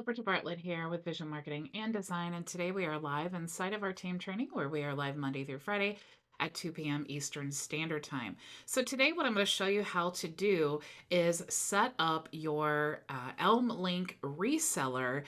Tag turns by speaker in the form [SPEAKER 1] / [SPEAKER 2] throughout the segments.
[SPEAKER 1] Bridget Bartlett here with Vision Marketing and Design, and today we are live inside of our team training where we are live Monday through Friday at 2 p.m. Eastern Standard Time. So today what I'm going to show you how to do is set up your ELMLink reseller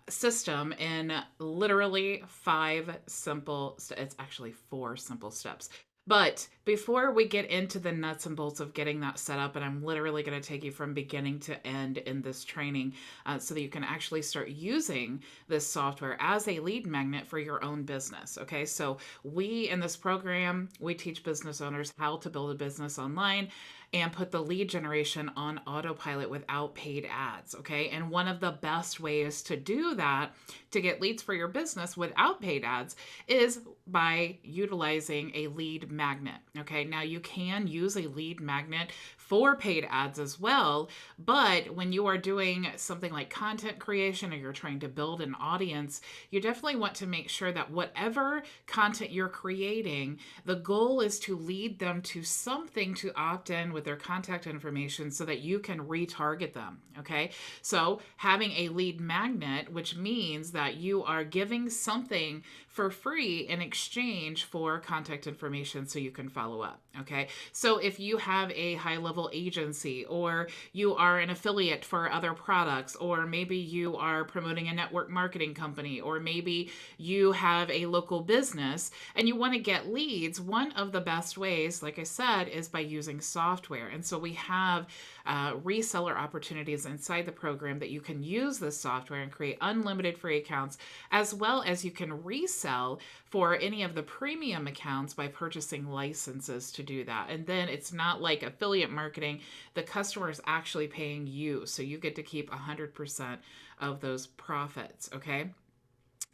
[SPEAKER 1] system in literally it's actually 4 simple steps. But before we get into the nuts and bolts of getting that set up, and I'm literally going to take you from beginning to end in this training so that you can actually start using this software as a lead magnet for your own business. Okay, so we in this program, we teach business owners how to build a business online and put the lead generation on autopilot without paid ads. Okay. And one of the best ways to do that, to get leads for your business without paid ads, is by utilizing a lead magnet. Okay. Now you can use a lead magnet for paid ads as well, but when you are doing something like content creation or you're trying to build an audience, you definitely want to make sure that whatever content you're creating, the goal is to lead them to something to opt in with their contact information so that you can retarget them. Okay. So having a lead magnet, which means that you are giving something for free in exchange for contact information so you can follow up. Okay. So if you have a high level agency, or you are an affiliate for other products, or maybe you are promoting a network marketing company, or maybe you have a local business and you want to get leads, one of the best ways, like I said, is by using software. And so we have reseller opportunities inside the program that you can use this software and create unlimited free accounts, as well as you can resell for any of the premium accounts by purchasing licenses to do that. And then it's not like affiliate marketing, the customer is actually paying you. So you get to keep 100% of those profits. Okay.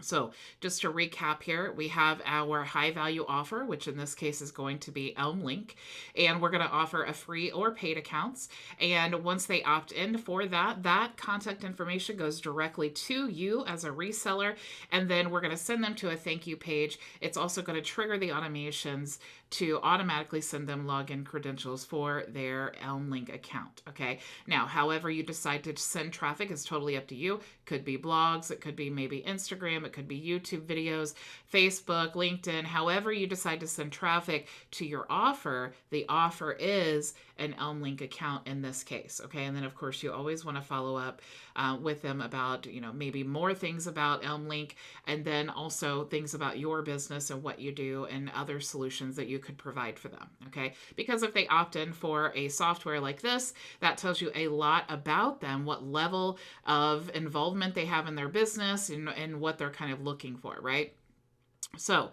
[SPEAKER 1] So just to recap here, we have our high value offer, which in this case is going to be ELMLink, and we're going to offer a free or paid accounts. And once they opt in for that, that contact information goes directly to you as a reseller. And then we're going to send them to a thank you page. It's also going to trigger the automations to automatically send them login credentials for their ELMLink account. Okay. Now, however you decide to send traffic is totally up to you. Could be blogs, it could be maybe Instagram, it could be YouTube videos, Facebook, LinkedIn, however you decide to send traffic to your offer. The offer is an ELMLink account in this case. Okay. And then of course you always want to follow up with them about, maybe more things about ELMLink, and then also things about your business and what you do and other solutions that you could provide for them. Okay. Because if they opt in for a software like this, that tells you a lot about them, what level of involvement they have in their business, and what they're kind of looking for, right? So,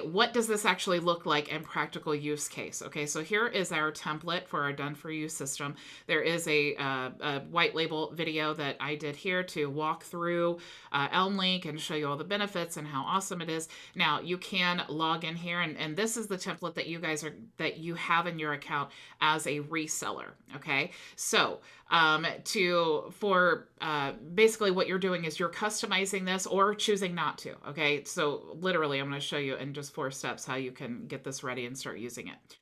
[SPEAKER 1] what does this actually look like in practical use case? Okay, so here is our template for our done for you system. There is a white label video that I did here to walk through ELMLink and show you all the benefits and how awesome it is. Now you can log in here, and this is the template that you have in your account as a reseller. Okay, so basically what you're doing is you're customizing this or choosing not to. Okay, so literally I'm going to show you in just 4 steps how you can get this ready and start using it.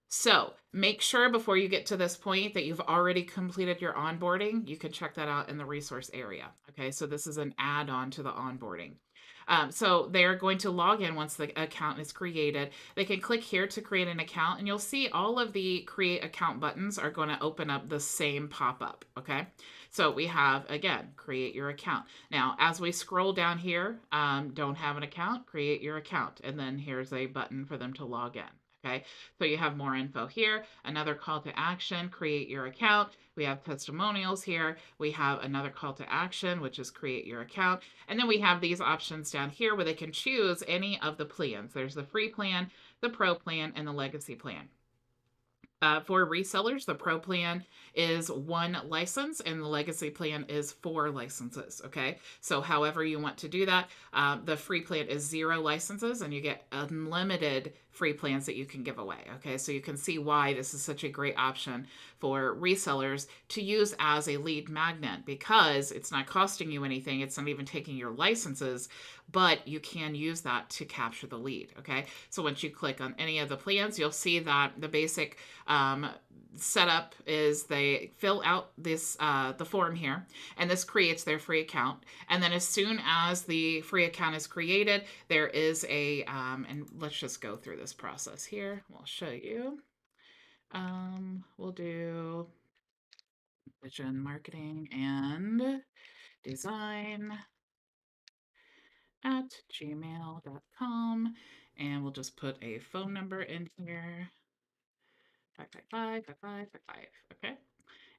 [SPEAKER 1] So make sure before you get to this point that you've already completed your onboarding. You can check that out in the resource area. Okay, so this is an add-on to the onboarding. So they're going to log in once the account is created. They can click here to create an account, and you'll see all of the create account buttons are going to open up the same pop-up. Okay, so we have, again, create your account. Now, as we scroll down here, don't have an account, create your account. And then here's a button for them to log in. Okay, so you have more info here, another call to action, create your account. We have testimonials here. We have another call to action, which is create your account. And then we have these options down here where they can choose any of the plans. There's the free plan, the pro plan, and the legacy plan. For resellers, the pro plan is 1 license and the legacy plan is 4 licenses. Okay, so however you want to do that, the free plan is 0 licenses and you get unlimited free plans that you can give away. Okay, so you can see why this is such a great option for resellers to use as a lead magnet, because it's not costing you anything, it's not even taking your licenses, but you can use that to capture the lead. Okay, so once you click on any of the plans, you'll see that the basic setup is they fill out this the form here, and this creates their free account. And then as soon as the free account is created, there is a and let's just go through this process here. We'll show you. We'll do vision marketing and design at gmail.com, and we'll just put a phone number in here, 555 okay,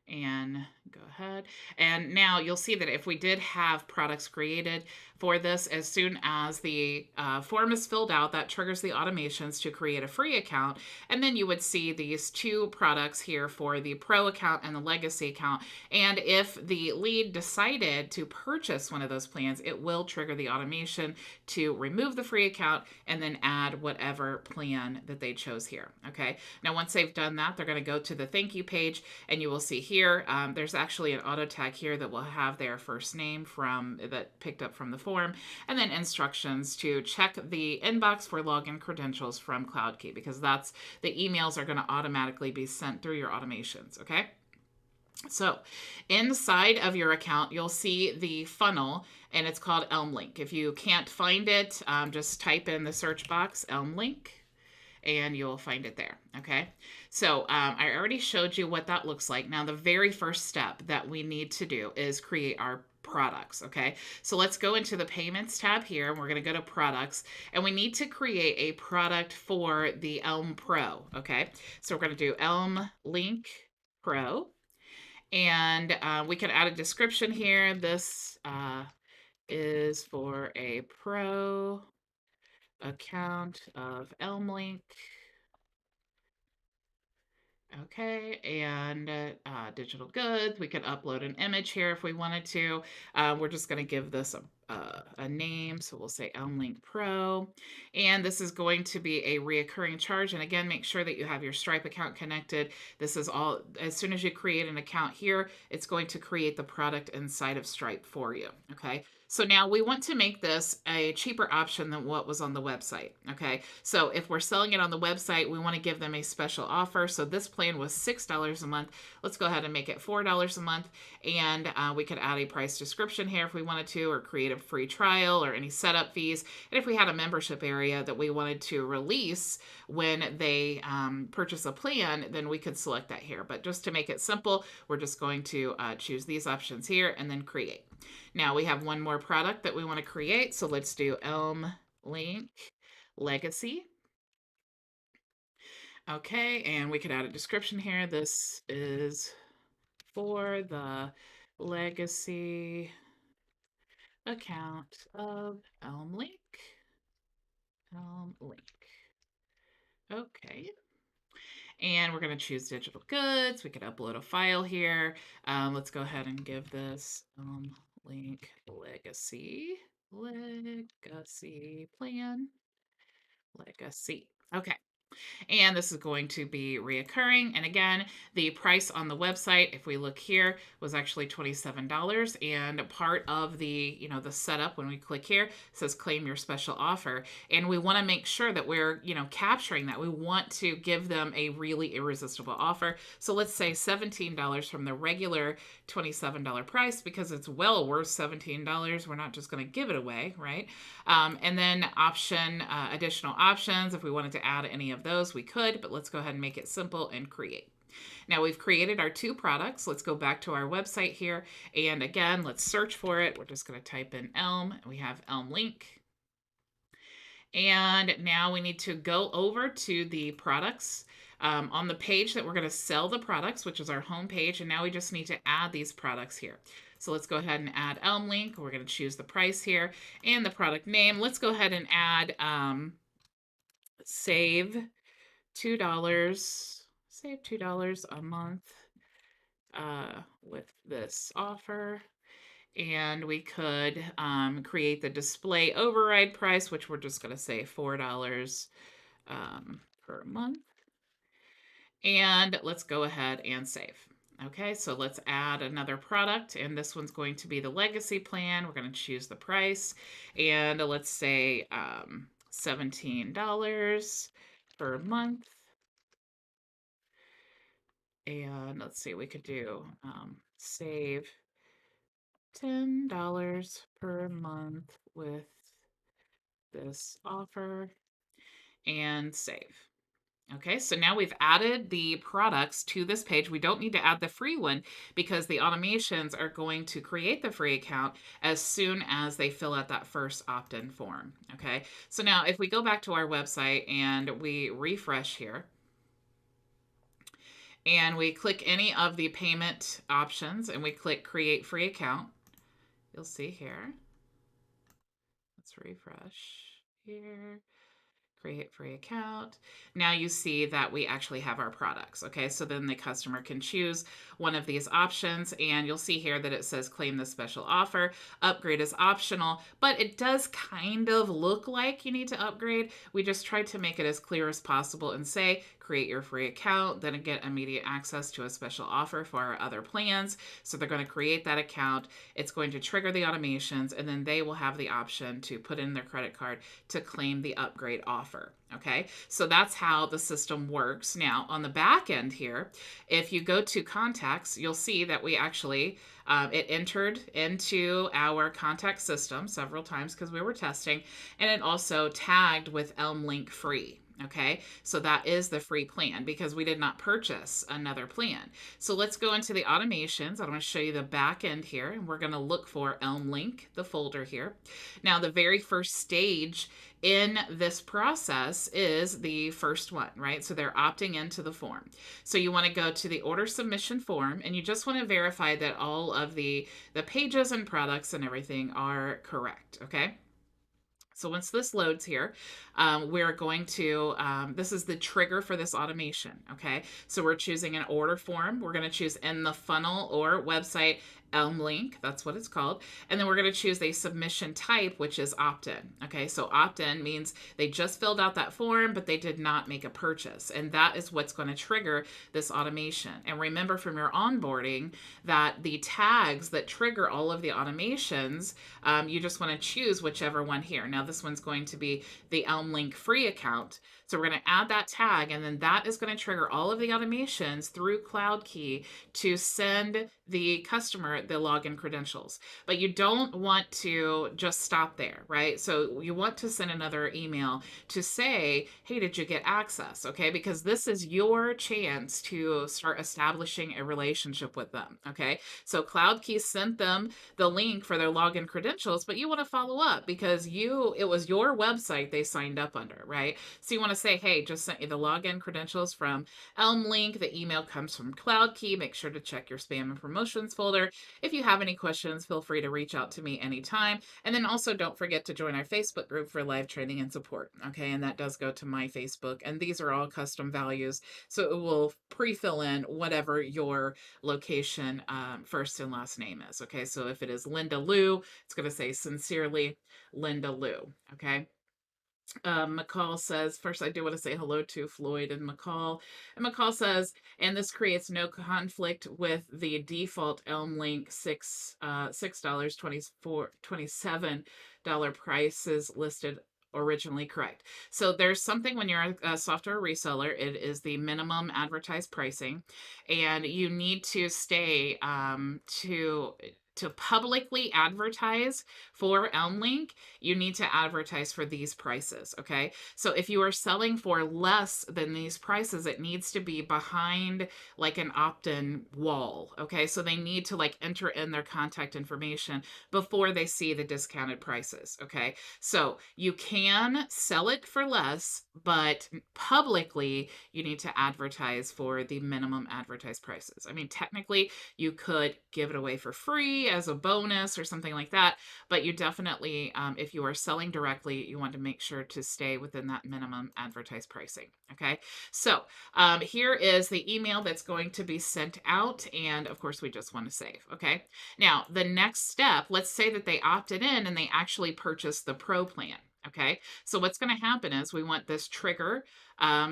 [SPEAKER 1] and go ahead. And now you'll see that if we did have products created for this, as soon as the form is filled out, that triggers the automations to create a free account. And then you would see these two products here for the pro account and the legacy account. And if the lead decided to purchase one of those plans, it will trigger the automation to remove the free account and then add whatever plan that they chose here. Okay. Now, once they've done that, they're going to go to the thank you page, and you will see here, there's actually an auto tag here that will have their first name from that picked up from the form, and then instructions to check the inbox for login credentials from CloudKey, because that's the emails are going to automatically be sent through your automations. Okay. So inside of your account, you'll see the funnel, and it's called ELMLink. If you can't find it, just type in the search box ELMLink, and you'll find it there. Okay, so I already showed you what that looks like. Now, the very first step that we need to do is create our products. Okay, so let's go into the payments tab here, and we're going to go to products, and we need to create a product for the Elm Pro. Okay, so we're going to do ELMLink Pro, and we can add a description here. This is for a pro account of ELMLink. Okay, and digital goods. We could upload an image here if we wanted to. We're just going to give this a name, so we'll say ELMLink Pro. And this is going to be a reoccurring charge. And again, make sure that you have your Stripe account connected. This is all, as soon as you create an account here, it's going to create the product inside of Stripe for you. Okay, so now we want to make this a cheaper option than what was on the website. Okay, so if we're selling it on the website, we want to give them a special offer. So this plan was $6 a month. Let's go ahead and make it $4 a month. And we could add a price description here if we wanted to, or create a free trial or any setup fees. And if we had a membership area that we wanted to release when they purchase a plan, then we could select that here. But just to make it simple, we're just going to choose these options here and then create. Now we have one more product that we want to create, so let's do ELMLink Legacy. Okay, and we could add a description here. This is for the legacy account of ELMLink. ELMLink. Okay. And we're going to choose digital goods. We could upload a file here. Let's go ahead and give this ELMLink Legacy plan. Legacy. Okay. And this is going to be reoccurring. And again, the price on the website, if we look here, was actually $27. And part of the, the setup when we click here, says claim your special offer. And we want to make sure that we're, capturing that. We want to give them a really irresistible offer. So let's say $17 from the regular $27 price, because it's well worth $17. We're not just going to give it away, right? And then additional options. If we wanted to add any of those, we could, but let's go ahead and make it simple and create. Now we've created our two products. Let's go back to our website here. And again, let's search for it. We're just going to type in Elm. We have ELMLink. And now we need to go over to the products on the page that we're going to sell the products, which is our home page. And now we just need to add these products here. So let's go ahead and add ELMLink. We're going to choose the price here and the product name. Let's go ahead and add save $2. Save $2 a month with this offer. And we could create the display override price, which we're just going to say $4 per month. And let's go ahead and save. Okay, so let's add another product, and this one's going to be the legacy plan. We're going to choose the price, and let's say $17 per month. And let's see, we could do save $10 per month with this offer and save. Okay, so now we've added the products to this page. We don't need to add the free one because the automations are going to create the free account as soon as they fill out that first opt-in form. Okay, so now if we go back to our website and we refresh here and we click any of the payment options and we click create free account, you'll see here. Let's refresh here. Create free account. Now you see that we actually have our products. Okay, so then the customer can choose one of these options, and you'll see here that it says claim the special offer. Upgrade is optional, but it does kind of look like you need to upgrade. We just tried to make it as clear as possible and say create your free account, then get immediate access to a special offer for our other plans. So they're going to create that account. It's going to trigger the automations, and then they will have the option to put in their credit card to claim the upgrade offer. Okay, so that's how the system works. Now, on the back end here, if you go to contacts, you'll see that we actually, it entered into our contact system several times because we were testing, and it also tagged with ELMLink free. Okay, so that is the free plan because we did not purchase another plan. So let's go into the automations. I'm going to show you the back end here, and we're going to look for ELMLink, the folder here. Now, the very first stage in this process is the first one, right? So they're opting into the form. So you want to go to the order submission form, and you just want to verify that all of the pages and products and everything are correct, okay? So once this loads here, we're going to, this is the trigger for this automation, okay? So we're choosing an order form. We're going to choose in the funnel or website ELMLink, that's what it's called. And then we're going to choose a submission type, which is opt-in. Okay, so opt-in means they just filled out that form, but they did not make a purchase. And that is what's going to trigger this automation. And remember from your onboarding that the tags that trigger all of the automations, you just want to choose whichever one here. Now this one's going to be the ELMLink free account. So we're going to add that tag, and then that is going to trigger all of the automations through Cloud Key to send the customer the login credentials. But you don't want to just stop there, right? So you want to send another email to say, hey, did you get access? Okay, because this is your chance to start establishing a relationship with them. Okay, so Cloud Key sent them the link for their login credentials, but you want to follow up because it was your website they signed up under, right? So you want to say, hey, just sent you the login credentials from ELMLink. The email comes from Cloud Key. Make sure to check your spam and promotions folder. If you have any questions, feel free to reach out to me anytime. And then also don't forget to join our Facebook group for live training and support. Okay, and that does go to my Facebook. And these are all custom values. So it will pre-fill in whatever your location first and last name is. Okay, so if it is Linda Lou, it's going to say sincerely Linda Lou. Okay. McCall says, first I do want to say hello to Floyd and McCall. And McCall says, and this creates no conflict with the default ELMLink $6.27 prices listed originally. Correct. So there's something when you're a software reseller, it is the minimum advertised pricing, and you need to stay to publicly advertise for ELMLink, you need to advertise for these prices, okay? So if you are selling for less than these prices, it needs to be behind like an opt-in wall, okay? So they need to like enter in their contact information before they see the discounted prices, okay? So you can sell it for less, but publicly you need to advertise for the minimum advertised prices. I mean, technically you could give it away for free as a bonus or something like that, but you definitely, if you are selling directly, you want to make sure to stay within that minimum advertised pricing. Okay, so here is the email that's going to be sent out, and of course we just want to save. Okay, now the next step, let's say that they opted in and they actually purchased the pro plan. Okay, so what's going to happen is we want this trigger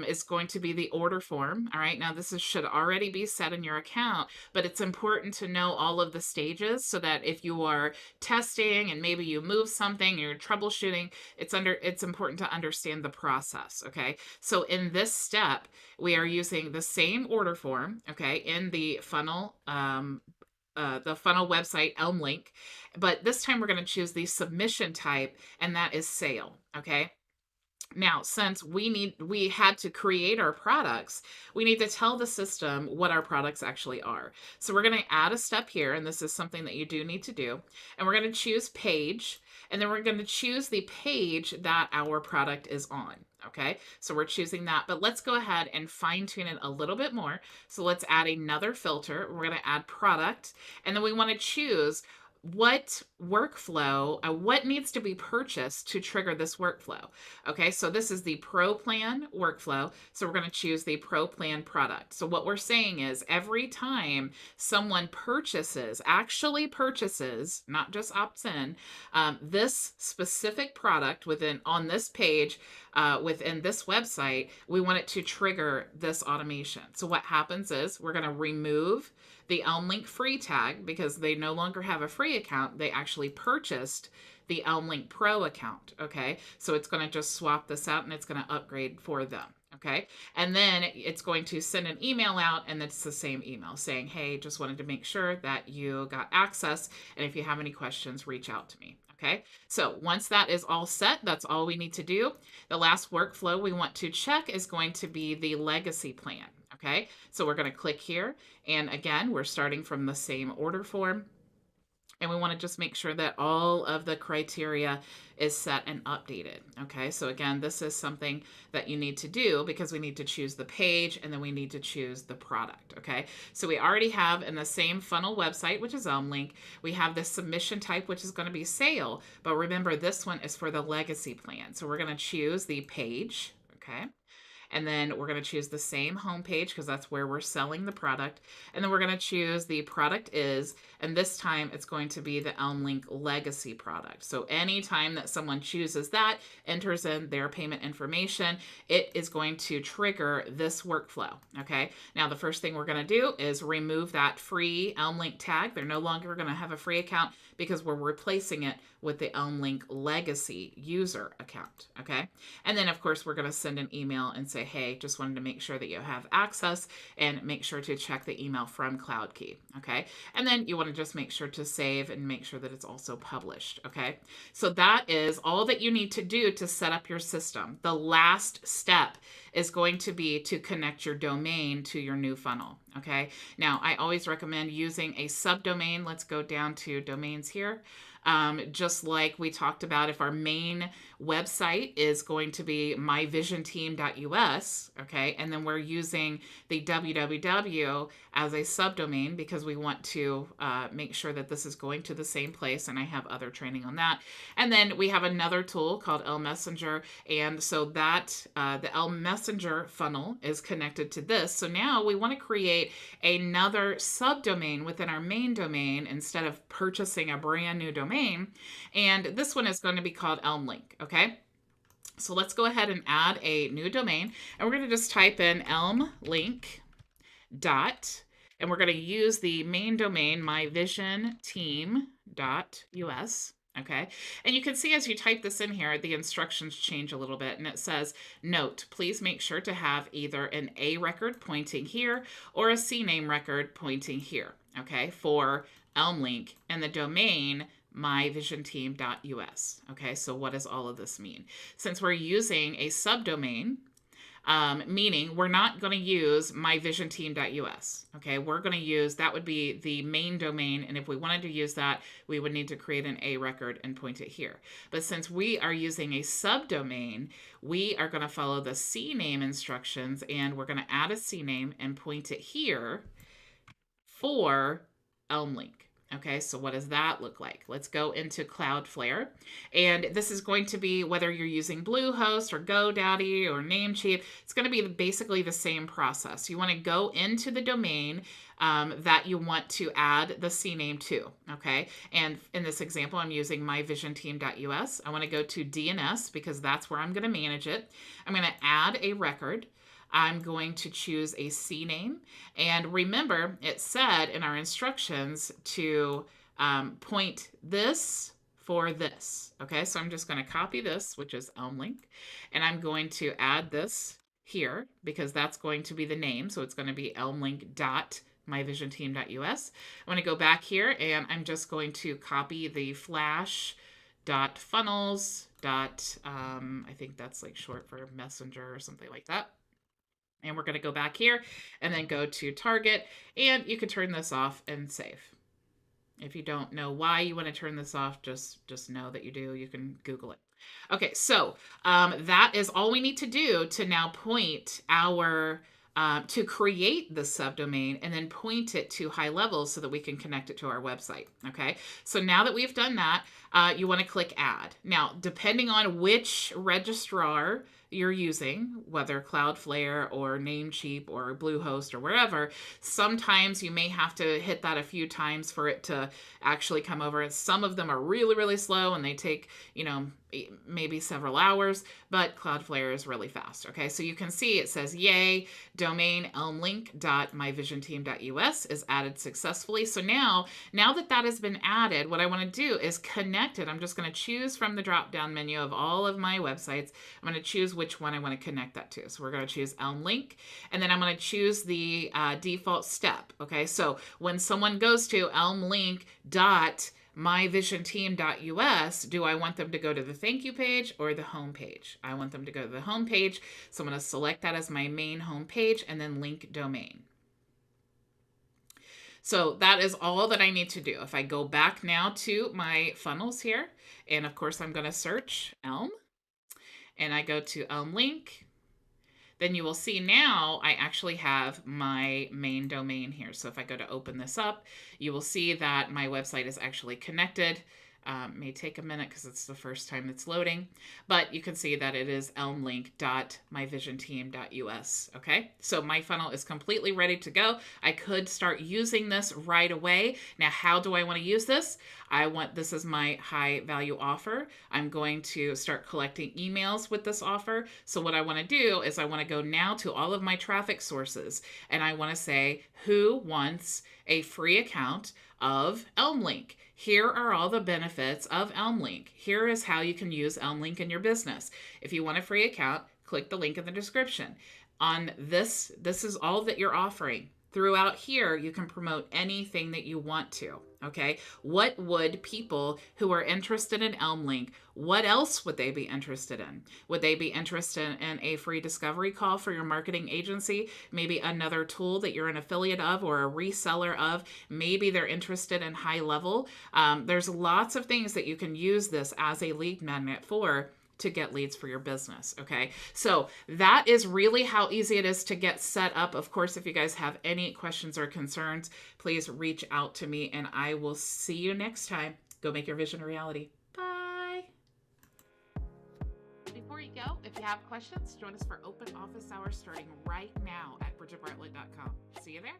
[SPEAKER 1] is going to be the order form. All right, now should already be set in your account, but it's important to know all of the stages so that if you are testing and maybe you move something, you're troubleshooting, it's important to understand the process. Okay, so in this step, we are using the same order form. Okay, in the funnel. The funnel website ELMLink, but this time we're going to choose the submission type, and that is sale. Okay, now since we had to create our products, we need to tell the system what our products actually are. So we're going to add a step here, and this is something that you do need to do, and we're going to choose page, and then we're going to choose the page that our product is on. Okay, so we're choosing that, but let's go ahead and fine tune it a little bit more. So let's add another filter. We're going to add product, and then we want to choose what workflow, what needs to be purchased to trigger this workflow. Okay, so this is the Pro Plan workflow. So we're going to choose the Pro Plan product. So what we're saying is every time someone actually purchases, not just opts in, this specific product on this page, within this website, we want it to trigger this automation. So what happens is we're going to remove the ELMLink free tag because they no longer have a free account. They actually purchased the ELMLink Pro account. Okay, so it's going to just swap this out and it's going to upgrade for them. Okay, and then it's going to send an email out, and it's the same email saying, hey, just wanted to make sure that you got access, and if you have any questions, reach out to me. Okay, so once that is all set, that's all we need to do. The last workflow we want to check is going to be the legacy plan. Okay, so we're going to click here, and again, we're starting from the same order form, and we want to just make sure that all of the criteria is set and updated. Okay, so again, this is something that you need to do because we need to choose the page and then we need to choose the product. Okay, so we already have in the same funnel website, which is ELMLink, we have the submission type, which is going to be sale, but remember this one is for the legacy plan. So we're going to choose the page. Okay, and then we're going to choose the same homepage because that's where we're selling the product. And then we're going to choose the product is, and this time it's going to be the ELMLink legacy product. So anytime that someone chooses that, enters in their payment information, it is going to trigger this workflow. Okay, now the first thing we're going to do is remove that free ELMLink tag. They're no longer going to have a free account because we're replacing it with the ELMLink legacy user account. Okay, and then of course we're going to send an email and say, hey, just wanted to make sure that you have access, and make sure to check the email from CloudKey. Okay, and then you want to just make sure to save and make sure that it's also published. Okay, so that is all that you need to do to set up your system. The last step is going to be to connect your domain to your new funnel. Okay, now I always recommend using a subdomain. Let's go down to domains here. Just like we talked about, if our main website is going to be myvisionteam.us, okay, and then we're using the www as a subdomain because we want to make sure that this is going to the same place, and I have other training on that. And then we have another tool called ELMessenger, and so that the ELMessenger funnel is connected to this. So now we want to create another subdomain within our main domain instead of purchasing a brand new domain, and this one is going to be called ELMLink. Okay, so let's go ahead and add a new domain, and we're going to just type in ELMLink dot, and we're going to use the main domain myvisionteam.us. Okay, and you can see as you type this in here, the instructions change a little bit, and it says, note, please make sure to have either an A record pointing here or a CNAME record pointing here. Okay, for ELMLink, and the domain myvisionteam.us. Okay, so what does all of this mean? Since we're using a subdomain, meaning we're not going to use myvisionteam.us. Okay, we're going to use, that would be the main domain, and if we wanted to use that, we would need to create an A record and point it here. But since we are using a subdomain, we are going to follow the CNAME instructions, and we're going to add a CNAME and point it here for ELMLink. Okay, so what does that look like? Let's go into Cloudflare. And this is going to be whether you're using Bluehost or GoDaddy or Namecheap, it's going to be basically the same process. You want to go into the domain that you want to add the CNAME to, okay? And in this example, I'm using myvisionteam.us. I want to go to DNS because that's where I'm going to manage it. I'm going to add a record. I'm going to choose a CNAME. And remember, it said in our instructions to point this for this. Okay, so I'm just going to copy this, which is ELMLink, and I'm going to add this here because that's going to be the name. So it's going to be elmlink.myvisionteam.us. I'm going to go back here and I'm just going to copy the flash.funnels. I think that's like short for messenger or something like that. And we're going to go back here and then go to target, and you can turn this off and save. If you don't know why you want to turn this off, just know that you do. You can Google it. Okay, so that is all we need to do to now point our to create the subdomain and then point it to high levels so that we can connect it to our website. Okay, so now that we've done that, you want to click add. Now, depending on which registrar you're using, whether Cloudflare or Namecheap or Bluehost or wherever, sometimes you may have to hit that a few times for it to actually come over. Some of them are really, really slow and they take, you know, maybe several hours, but Cloudflare is really fast. Okay, so you can see it says, yay, domain elmlink.myvisionteam.us is added successfully. So now that that has been added, what I want to do is connect it. I'm just going to choose from the drop-down menu of all of my websites. I'm going to choose which one I want to connect that to. So we're going to choose ELMLink, and then I'm going to choose the default step. Okay, so when someone goes to elmlink.myvisionteam.us, do I want them to go to the thank you page or the home page? I want them to go to the home page, so I'm going to select that as my main home page and then link domain. So that is all that I need to do. If I go back now to my funnels here, and of course I'm going to search Elm, and I go to ELMLink, then you will see now I actually have my main domain here. So if I go to open this up, you will see that my website is actually connected. May take a minute because it's the first time it's loading, but you can see that it is elmlink.myvisionteam.us. Okay, so my funnel is completely ready to go. I could start using this right away. Now, how do I want to use this? This is my high value offer. I'm going to start collecting emails with this offer. So what I want to do is I want to go now to all of my traffic sources, and I want to say, who wants a free account of ELMLink? Here are all the benefits of ELMLink. Here is how you can use ELMLink in your business. If you want a free account, click the link in the description. On this is all that you're offering. Throughout here, you can promote anything that you want to, okay? What would people who are interested in ELMLink, what else would they be interested in? Would they be interested in a free discovery call for your marketing agency? Maybe another tool that you're an affiliate of or a reseller of? Maybe they're interested in high level. There's lots of things that you can use this as a lead magnet for to get leads for your business. Okay, so that is really how easy it is to get set up. Of course, if you guys have any questions or concerns, please reach out to me and I will see you next time. Go make your vision a reality. Bye. Before you go, if you have questions, join us for open office hours starting right now at bridgetbartlett.com. See you there.